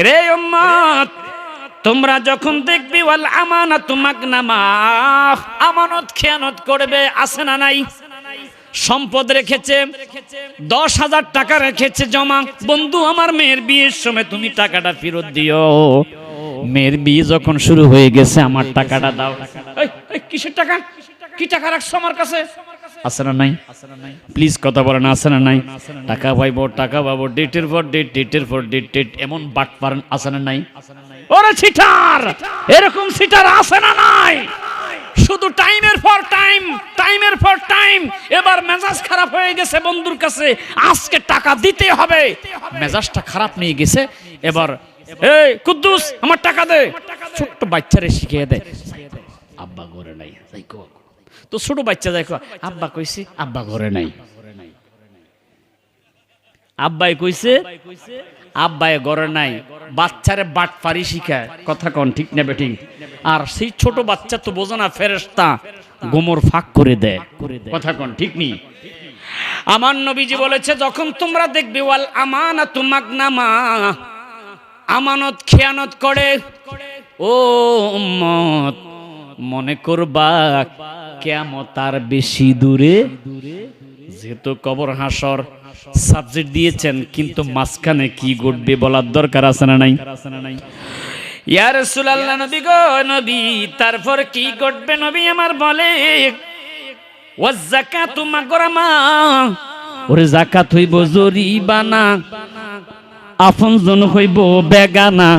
রে উম্মত, তোমরা যখন দেখবি ওয়াল আমানাতু মাগনামা, আমানত খেয়ানত করবে, আছে না নাই? সম্পদ রেখেছে, 10,000 টাকা রেখেছে জমা, বন্ধু আমার মেয়ের বিয়ের সময় তুমি টাকাটা ফেরত দিও। মেয়ের বিয়ে যখন শুরু হয়ে গেছে, আমার টাকাটা দাও। কিসের টাকা? কি টাকা রাখছো আমার কাছে? আছে না নাই? প্লিজ কথা বলেন, আছে না নাই? টাকা পাইবো, টাকা পাবো, ডেটের পর ডেট, ডেটের পর ডেট, এমন বাট পারেন, আছে না নাই? ওরে সিটার, এরকম সিটার আছে না নাই? শুধু টাইমের পর টাইম, টাইমের পর টাইম। এবার মেজাজ খারাপ হয়ে গেছে বন্ধুর কাছে, আজকে টাকা দিতে হবে, মেজাজটা খারাপ নিয়ে গেছে। এবার এই কুদ্দুস আমার টাকা দে, ছোট্ট বাচ্চারে শিখিয়ে দেয়, আব্বা ঘরে নাই, তো ছোট বাচ্চা দেখো, আব্বা কইছে, আব্বা ঘরে নাই, আব্বাই কইছে, আব্বাই ঘরে নাই। বাচ্চারে বাটপারি শিখায়, কথা কোন ঠিক না বেঠিক? আর সেই ছোট বাচ্চা তো বোঝে না, ফেরেশতা গোমর ফাঁক করে দেয়, কথা কোন ঠিক নি? আমার নবীজি বলেছে, যখন তোমরা দেখবে ওয়াল আমানাতু মাগনামা, আমানত খেয়ানত করে, ও উম্মত মনে করবা কিয়ামত আর বেশি দূরে। যেহেতু কবর হাসর সাবজেক্ট দিয়েছেন, কিন্তু মাঝখানে কি ঘটবে বলার দরকার আছে না নাই? ইয়া রাসূলুল্লাহ, নবী গো নবী, তারপর কি ঘটবে নবী আমার বলে, ওয়াজ যাকাতু মাগরামা, ওরে যাকাত হইব জরিবানা, আপনজন হইব বেগানা,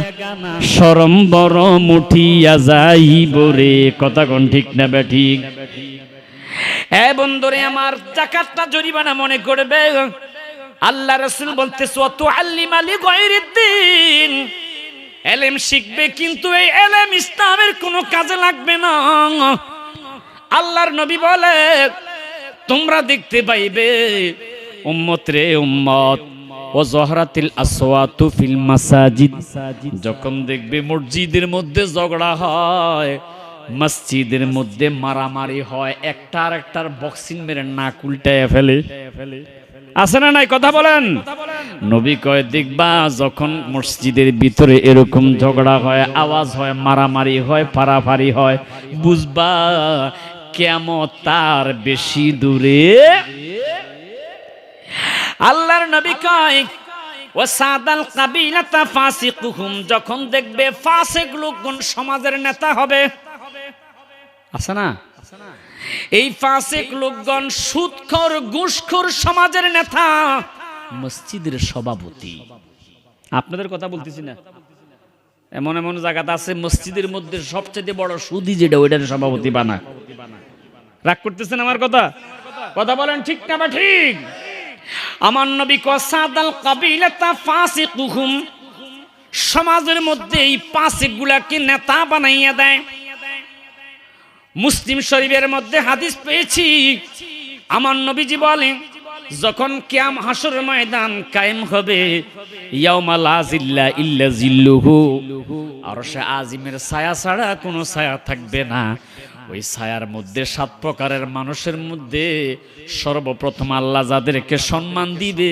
শরম বড় মুঠিয়া যাইব রে, কথা কোন ঠিক না বেঠিক? এ বন্ধুরে আমার, যাকাতটা জরিমানা মনে করবে। আল্লাহ রাসূল বলতেছে, ওয়া তুআল্লিমা লিগায়রিদ্দিন, ইলম শিখবে, কিন্তু এই ইলম ইসলামের কোনো কাজে লাগবে না। আল্লাহর নবী বলে, তোমরা দেখতে পাইবে উম্মত রে উম্মত, ও জহরাতিল আসওয়াতু ফিল মাসাজিদ, যখন দেখবে মসজিদের মধ্যে ঝগড়া হয়, মসজিদের মধ্যে মারামারি হয়, একটা আর একটার বক্সিং মেরে নাক উল্টায় ফেলে, আছে না নাই? কথা বলেন। নবী কয়, দেখবা যখন মসজিদের ভিতরে এরকম ঝগড়া হয়, আওয়াজ হয়, মারামারি হয়, পারাপারি হয়, বুঝবা কিয়ামত তার বেশি দূরে। আল্লাহর নবী কয়, ওয়াসাদাল কাবিলাতা ফাসিকুহুম, যখন দেখবে ফাসিক লোকজন সমাজের নেতা হবে, আছে না? এই ফাসিক লোকজন সুদখোর ঘুষখোর সমাজের নেতা, মসজিদের সভাপতি। আপনাদের কথা বলতেছি না, এমন এমন জায়গাতে আছে মসজিদের মধ্যে সবচেয়ে বড় সুদী যেটা, ওইটার সভাপতি বানা। রাগ করতেছেন আমার কথা? কথা বলেন ঠিক না বা ঠিক? আমার নবী কসাদাল কাবিলাতা ফাসিকুহুম, সমাজের মধ্যে এই ফাসিক গুলাকে নেতা বানাইয়া দেয়। মুসলিম শরীফের মধ্যে হাদিস পেয়েছি, আমার নবীজি বলেন, যখন কিয়াম হাসর ময়দান কায়েম হবে, ইয়াউমা লা জিল্লা ইল্লা জিল্লুহু, আরশে আজিমের ছায়া ছাড়া কোনো ছায়া থাকবে না। ওই ছায়ার মধ্যে 7 প্রকারের মানুষের মধ্যে সর্বপ্রথম আল্লাহ যাদেরকে সম্মান দিবে,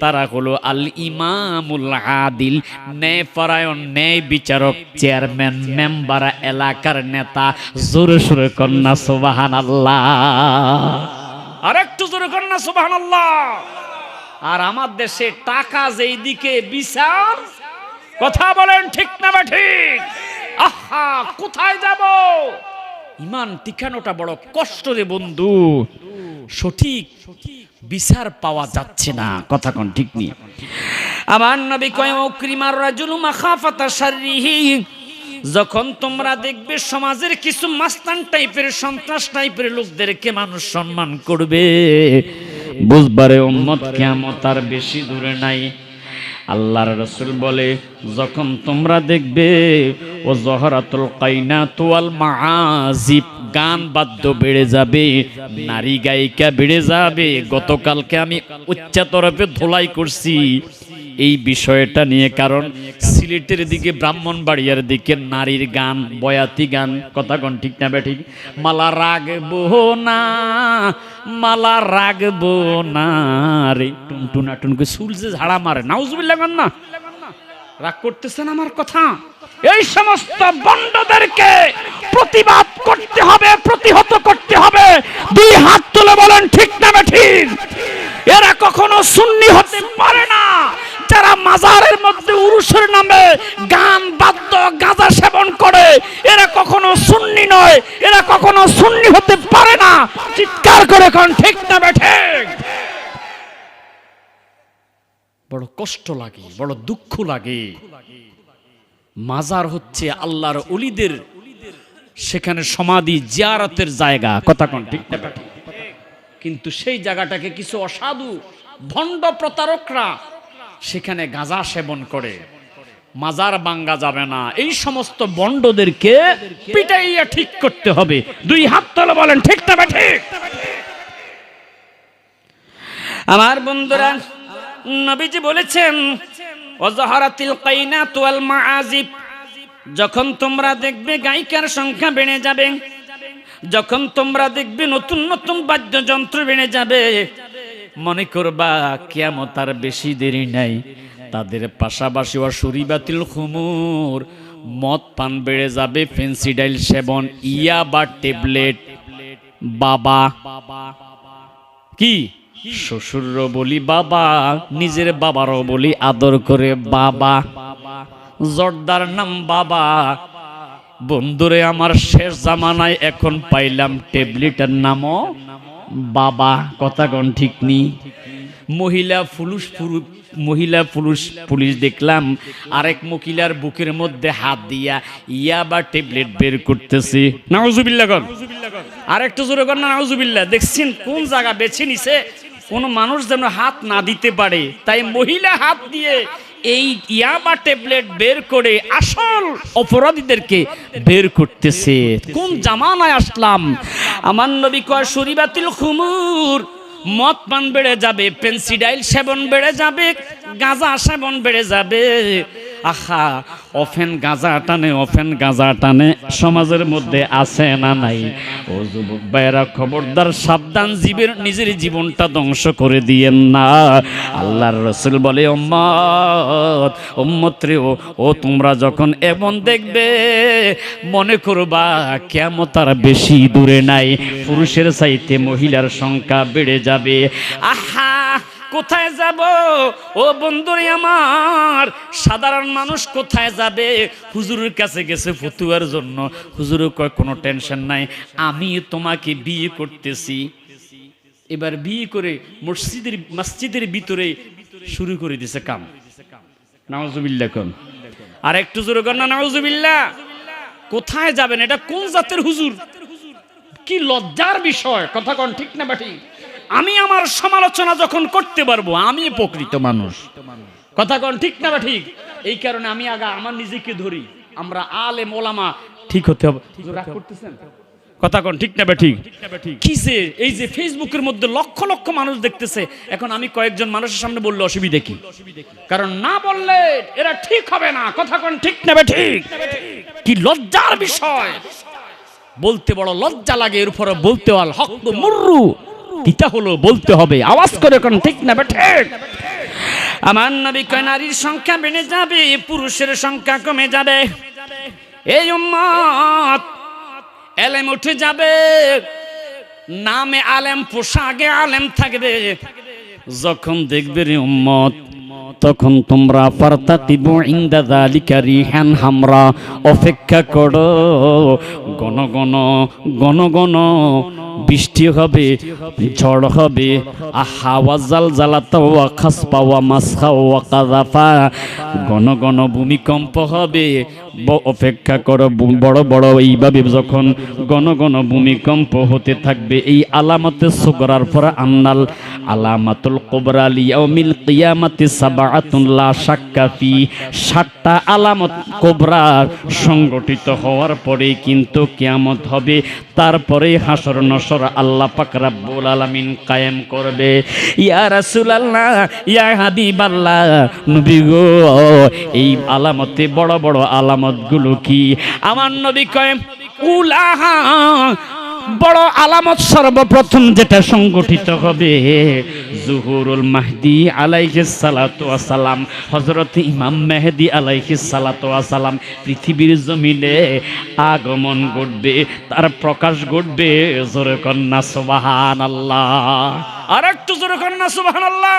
তারা হলো আল ইমামুল আদিল, ন্যায়পরায়ণ, ন্যায় বিচারক, চেয়ারম্যান, মেম্বার, এলাকার নেতা। জোরে সোরে কন্যা সুবহানাল্লাহ, আর একটু জোরে কন্যা সুবহানাল্লাহ। আর আমার দেশে টাকা যেই দিকে বিচার, কথা বলেন ঠিক না বা ঠিক? আহা, কোথায় যাব? ইমান টিকানোটা বড় কষ্ট রে বন্ধু, সঠিক বিচার পাওয়া যাচ্ছে না, কথা কোন ঠিক নেই? আমার নবী কয়, উকরিমার রাজুলু মাখাফাতা শাররিহি, যখন তোমরা দেখবে সমাজের কিছু মাস্তান টাইপের, সন্ত্রাস টাইপের লোকদেরকে মানুষ সম্মান করবে, বুঝবারে উম্মত কিয়ামত আর বেশি দূরে নাই। আল্লাহর রাসূল বলে, যখন তোমরা দেখবে ও জহরাতুল কাইনাতু ওয়াল মাআজিব, গান বাদ্য বেড়ে যাবে, নারী গায়িকা বেড়ে যাবে। গতকালকে আমি উচ্চ তরফে ধোলাই করছি এই বিষয়টা নিয়ে, কারণ সিলেটের দিকে, ব্রাহ্মণবাড়িয়ার দিকে নারীর গান, বয়াতি গান, কথা কোন ঠিক না বেঠিক? মালা রাগবো না, মালা রাগবো না রে, টুনটুনা টুনকে চুল যে ঝাড়া মারে, নাউজুবিল্লাহ গান না, রাগ করতেছেন আমার কথা? এই সমস্ত বন্ডদেরকে প্রতিবাদ করতে হবে, প্রতিহত করতে হবে। দুই হাত তুলে বলেন ঠিক না ঠিক? এরা কখনো সুন্নি হতে পারে না। যারা মাজারের মধ্যে উরুসের নামে গান বাদ্য গাঁজা সেবন করে, এরা কখনো সুন্নি নয়, এরা কখনো সুন্নি হতে পারে না। চিৎকার করে কোন ঠিক না ঠিক? বড় কষ্ট লাগে, বড় দুঃখ লাগে। মাজার হচ্ছে আল্লাহর ওলিদের, সেখানে সমাধি জিয়ারতের জায়গা, কথা কোন ঠিক না ঠিক? কিন্তু সেই জায়গাটাকে কিছু অসাধু ভণ্ড প্রতারকরা সেখানে গাঁজা সেবন করে। মাজার ভাঙা যাবে না, এই সমস্ত বন্ডদেরকে পিটাইয়া ঠিক করতে হবে। দুই হাত তুলে বলেন ঠিক না ঠিক? আমার বন্ধুরা, নবীজি বলেছেন ওয়াজাহারাতিল কাইনাতু ওয়াল মাআজিব, যখন তোমরা দেখবে গায়িকার সংখ্যা বেড়ে যাবে, যখন তোমরা দেখবে নতুন নতুন বাদ্যযন্ত্র বেড়ে যাবে, মনে করবা কিয়ামত আর বেশি দেরি নাই। তাদের পাশাপাশি ওয়াশুরিবাতিল খুমুর, মদ পান বেড়ে যাবে, ফেন্সিডাইল সেবন, ইয়াবা ট্যাবলেট। বাবা কি শ্বশুরও বলি বাবা, নিজের বাবারও বলি আদর করে বাবা, জর্দার নাম বাবা। বন্ধুরে আমার, শেষ জামানায় এখন পাইলাম ট্যাবলেটের নামও বাবা, কথা কোন ঠিক নি? মহিলা পুলিশ দেখলাম আরেক মহিলার বুকের মধ্যে হাত দিয়া ইয়াবা ট্যাবলেট বের করতেছে। নাউজুবিল্লাহ কর, আরেকটু জোরে কর না নাউজুবিল্লাহ। দেখছেন কোন জায়গা বেছে নিছে, কোন মানুষ যেন হাত না দিতে পারে, তাই মহিলা হাত দিয়ে এই ইয়াবা ট্যাবলেট বের করে আসল অপরাধীদেরকে বের করতেছে। কোন জামানায় আসলাম? আমার নবী কয় শুরিবাতিল খুমুর, মদ পান বেড়ে যাবে, পেন্সিডাইল সেবন বেড়ে যাবে, গাঁজা সেবন বেড়ে যাবে। আহা, অফেন গাঁজা টানে সমাজের মধ্যে আছে না নাই? ও যুবক ভাইরা, খবরদার, সাবধান, নিজের জীবনটা ধ্বংস করে দিয়েন না। আল্লাহর রাসূল বলে, উম্মত রে, ও তোমরা যখন এমন দেখবে, মনে করবা কিয়ামত আর বেশি দূরে নাই, পুরুষের চাইতে মহিলার সংখ্যা বেড়ে যাবে। আহা, কোথায় যাব ও বন্ধুরে আমার? সাধারণ মানুষ কোথায় যাবে? হুজুরের কাছে গেছে ফতুয়ার জন্য। হুজুরও কয় কোনো টেনশন নাই, আমি তোমাকে বিয়ে করতেছি। এবার বিয়ে করে মসজিদের ভিতরে শুরু করে দিছে কাম। নাউজুবিল্লাহ কোন, আর একটু জোরে কর না নাউজুবিল্লাহ। কোথায় যাবেন? এটা কোন জাতের হুজুর? কি লজ্জার বিষয়, কথা কোন ঠিক না ঠিক? আমি আমার সমালোচনা যখন করতে পারবো, আমি প্রকৃত মানুষ, কথা কোন ঠিক না ঠিক? এই কারণে আমি আগে আমার নিজেকে ধরি। আমরা আলেম ওলামা ঠিক হতে হবে। রাগ করতেছেন? কথা কোন ঠিক না ঠিক? কি যে এই যে ফেসবুকের মধ্যে লক্ষ লক্ষ মানুষ দেখতেছে, এখন আমি কয়েকজন মানুষের সামনে বললে অসুবিধা কি? কারণ না বললে এরা ঠিক হবে না, কথা কোন ঠিক না ঠিক? কি লজ্জার বিষয়, বলতে বড় লজ্জা লাগে, এর উপরে বলতে আল হক মুররু, কিতা হলো বলতে হবে, আওয়াজ করে কোন ঠিক না ঠিক? আমার নবী কয় নারীর সংখ্যা বেড়ে যাবে, পুরুষের সংখ্যা কমে যাবে। এই উম্মত এলেম উঠে যাবে, নামে আলেম, পোশাকে আলেম থাকবে। যখন দেখবে রে উম্মত, তখন তোমরা ফারতাকিবু ইনদা যালিকা রিহান হামরা, অপেক্ষা করো, ঘন ঘন বৃষ্টি হবে, ঝড় হবে। আহা ওয়াজাল জালাতা ওয়া খাসফা ওয়া মাসখা ওয়া কাযাফা, ঘন ঘন ভূমিকম্প হবে। অপেক্ষা করো, বড় বড় এইভাবে যখন ঘন ঘন ভূমিকম্প হতে থাকবে, এই আলামতে সুগরার পর আন্নাল আলামাতুল কুবরা লিয়াউমিল কিয়ামাতি সাবআতুন লা শাক্কা ফি, 7টা আলামত কুবরা সংগঠিত হওয়ার পরে কিন্তু কিয়ামত হবে। তারপরে হাসর নসর আল্লাহ পাক রব্বুল আলামিন কায়েম করবে। ইয়া রাসূলুল্লাহ, ইয়া হাবিবাল্লাহ, নবী গো, এই আলামতে বড় বড় আলামত গুলো কি? আমার নবী কয় বড় আলামত সর্বপ্রথম যেটা সংগঠিত হবে, জুহুরুল মাহদি আলাইহিস সালাতু ওয়াস সালাম, হযরত ইমাম মেহেদী আলাইহিস সালাতু ওয়াস সালাম পৃথিবীর জমিনে আগমন ঘটবে, তার প্রকাশ ঘটবে। জোরে কন্না সুবহানাল্লাহ, আর একটু জোরে কন্না সুবহানাল্লাহ।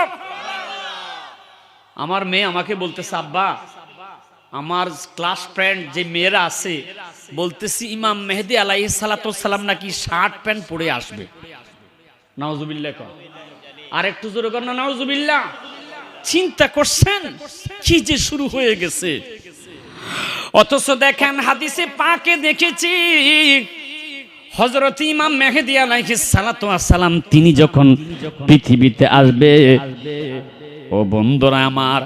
আমার মেয়ে আমাকে বলতেছে, আব্বা আমার ক্লাস ফ্রেন্ড যে মেয়েরা আছে বলতেছি ইমাম মেহেদী আলাইহিস সালাতু ওয়াস সালাম নাকি শার্ট প্যান্ট পরে আসবে। নাউজুবিল্লাহ কর, আর একটু জোরে কর না নাউজুবিল্লাহ। চিন্তা করছেন কি যে শুরু হয়ে গেছে। অথচ দেখেন হাদিসে পাকে দেখেছি হযরত ইমাম মেহেদী আলাইহিস সালাতু ওয়াস সালাম তিনি যখন পৃথিবীতে আসবে, ও বন্ধুরা আমার,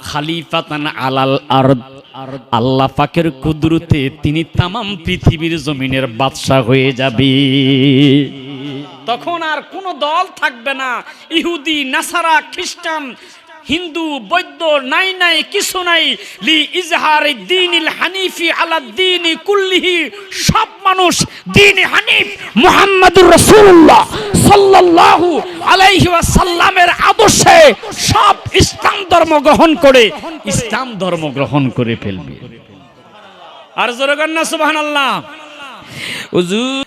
খালিফাতান আলাল আরদ, আল্লাহ পাকের কুদরতে তিনি তামাম পৃথিবীর জমিনের বাদশা হয়ে যাবে। তখন আর কোনো দল থাকবে না, ইহুদি, নাসারা, খ্রিস্টান, হিন্দু, বৌদ্ধ, নাই নাই কিছু নাই। লি ইজহারি দ্বীনিল হানিফি আলা দ্বীনি কুল্লিহি, সব মানুষ দ্বীন হানিফ মুহাম্মাদুর রাসূলুল্লাহ সাল্লাল্লাহু আলাইহি ওয়াসাল্লামের আদর্শে সব ইসলাম ধর্ম গ্রহণ করে ইসলাম ধর্ম গ্রহণ করে ফেলবে। আর জোরে কর না সুবহানাল্লাহ। হুজুর